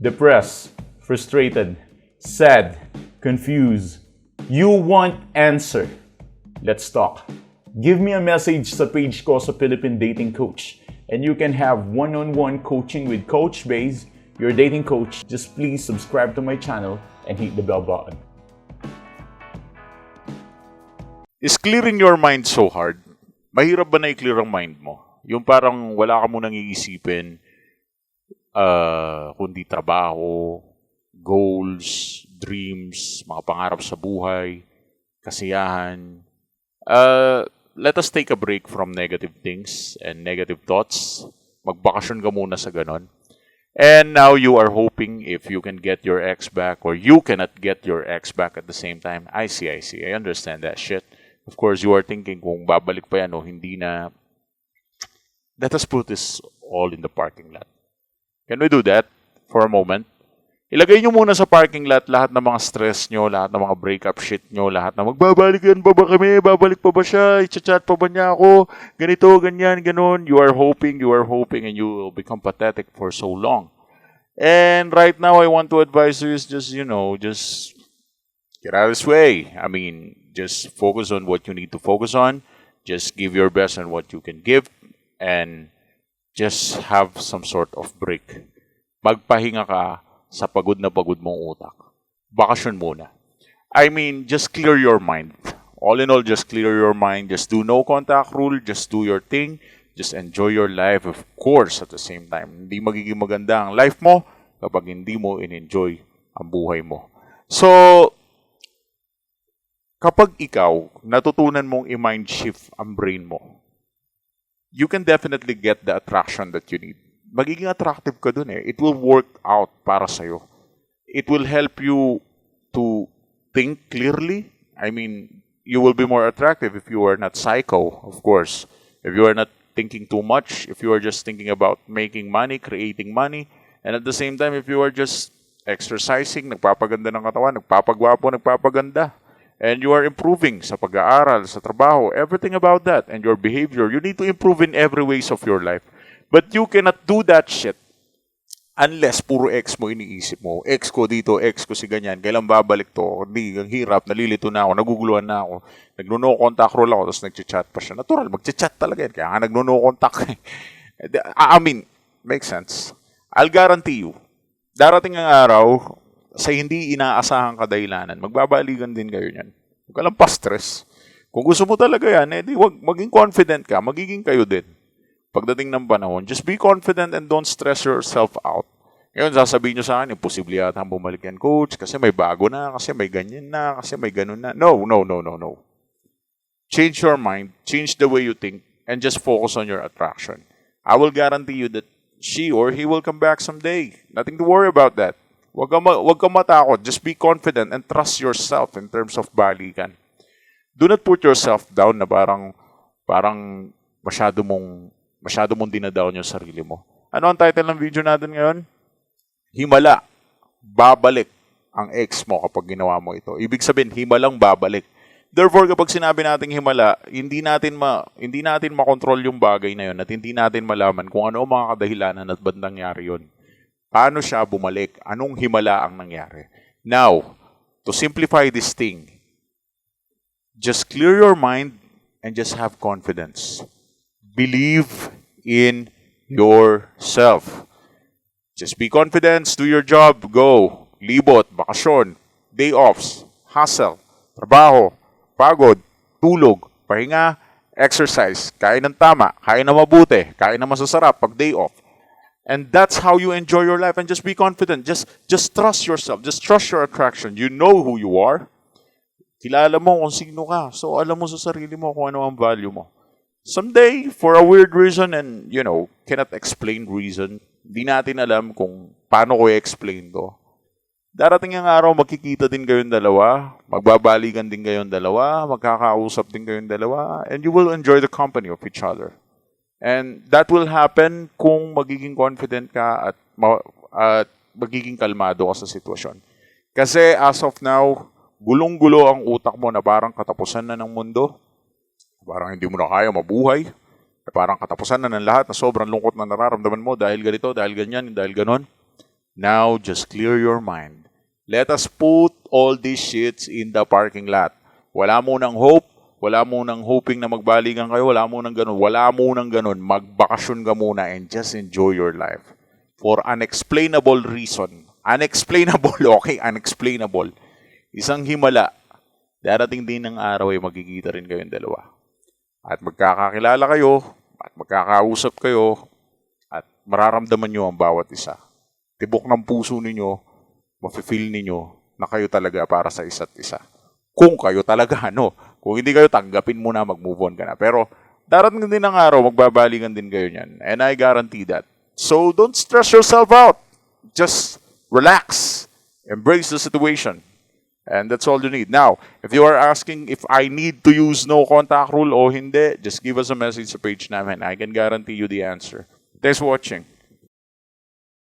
depressed, frustrated, sad, confused. You want answer. Let's talk. Give me a message sa page ko sa Philippine Dating Coach and you can have one-on-one coaching with Coach Baze, your dating coach. Just please subscribe to my channel and hit the bell button. Is clearing your mind so hard? Mahirap ba na i-clear ang mind mo? Yung parang wala ka munang iisipin, kundi trabaho, goals, dreams, mga pangarap sa buhay, kasiyahan. Let us take a break from negative things and negative thoughts. Magbakasyon ka muna sa ganon. And now you are hoping if you can get your ex back or you cannot get your ex back at the same time. I see. I understand that shit. Of course, you are thinking kung babalik pa yan o hindi na. Let us put this all in the parking lot. Can we do that for a moment? Ilagay nyo muna sa parking lot lahat ng mga stress nyo, lahat ng mga breakup shit nyo, lahat ng magbabalikan pa ba kami, babalik pa ba siya, i-chat pa ba niya ako, ganito, ganyan, ganon. You are hoping, and you will become pathetic for so long. And right now, I want to advise you is just get out of this way. I mean, just focus on what you need to focus on. Just give your best on what you can give. And just have some sort of break. Magpahinga ka sa pagod na pagod mong utak. Bakasyon muna. I mean, just clear your mind. All in all, just clear your mind. Just do no contact rule. Just do your thing. Just enjoy your life, of course, at the same time. Hindi magiging maganda ang life mo kapag hindi mo in-enjoy ang buhay mo. So, kapag ikaw, natutunan mong i-mind shift ang brain mo, you can definitely get the attraction that you need. Magiging attractive ka dun eh. It will work out para sa'yo. It will help you to think clearly. I mean, you will be more attractive if you are not psycho, of course. If you are not thinking too much, if you are just thinking about making money, creating money, and at the same time, if you are just exercising, nagpapaganda ng katawan, nagpapagwapo, nagpapaganda, and you are improving sa pag-aaral, sa trabaho, everything about that, and your behavior, you need to improve in every ways of your life. But you cannot do that shit unless puro ex mo iniisip mo. Ex ko dito, ex ko si ganyan, kailan babalik to? Hindi, ang hirap, nalilito na ako, naguguluhan na ako. Nagno-no contact rule ako, tapos nag-chat pa siya. Natural, mag-chat talaga yan. Kaya nga nagno-no contact. I mean, makes sense. I'll guarantee you, darating ang araw, sa hindi inaasahang kadahilanan, magbabalikan din kayo niyan. Huwag ka lang pa-stress. Kung gusto mo talaga yan, edi wag, maging confident ka, magiging kayo din. Pagdating ng panahon, just be confident and don't stress yourself out. Ngayon, sasabihin nyo sa akin, imposible yata ang bumalik yan, coach, kasi may bago na, kasi may ganyan na, kasi may ganun na. No. Change your mind, change the way you think, and just focus on your attraction. I will guarantee you that she or he will come back someday. Nothing to worry about that. Huwag kang matakot. Just be confident and trust yourself in terms of balikan. Do not put yourself down na parang masyado mong dinadown yung sarili mo. Ano ang title ng video natin ngayon? Himala. Babalik ang ex mo kapag ginawa mo ito. Ibig sabihin, himalang babalik. Therefore, kapag sinabi nating himala, hindi natin makontrol yung bagay na yun at hindi natin malaman kung ano ang mga kadahilanan at ba't nangyari yun. Paano siya bumalik? Anong himala ang nangyari? Now, to simplify this thing, just clear your mind and just have confidence. Believe in yourself. Just be confident, do your job, go. Libot, bakasyon, day offs, hustle, trabaho, pagod, tulog, pahinga, exercise, kain ng tama, kain ng mabuti, kain ng masasarap pag day off. And that's how you enjoy your life and just be confident. Just trust yourself. Just trust your attraction. You know who you are. Kilala mo kung sino ka. So alam mo sa sarili mo kung ano ang value mo. Someday, for a weird reason and, cannot explain reason, di natin alam kung paano ko i-explain to. Darating ang araw, magkikita din kayong dalawa, magbabalikan din kayong dalawa, magkakausap din kayong dalawa, and you will enjoy the company of each other. And that will happen kung magiging confident ka at magiging kalmado ka sa sitwasyon. Kasi as of now, gulong-gulo ang utak mo na parang katapusan na ng mundo. Parang hindi mo na kaya mabuhay. Parang katapusan na ng lahat na sobrang lungkot na nararamdaman mo dahil ganito, dahil ganyan, dahil ganon. Now, just clear your mind. Let us put all these shits in the parking lot. Wala munang hope. Wala munang hoping na magbalikan kayo. Wala munang ganun. Wala munang ganun. Magbakasyon ka muna and just enjoy your life. For unexplainable reason. Unexplainable, okay? Unexplainable. Isang himala. Darating din ng araw ay magkikita rin kayong dalawa. At magkakakilala kayo. At magkakausap kayo. At mararamdaman nyo ang bawat isa. Tibok ng puso ninyo, mafe-feel ninyo na kayo talaga para sa isa't isa. Kung kayo talaga, Kung hindi kayo, tanggapin mo na, mag-move on ka na. Pero darating din ng araw, magbabalikan din kayo niyan. And I guarantee that. So don't stress yourself out. Just relax. Embrace the situation. And that's all you need. Now, if you are asking if I need to use no contact rule o hindi, just give us a message sa page namin. I can guarantee you the answer. Thanks for watching.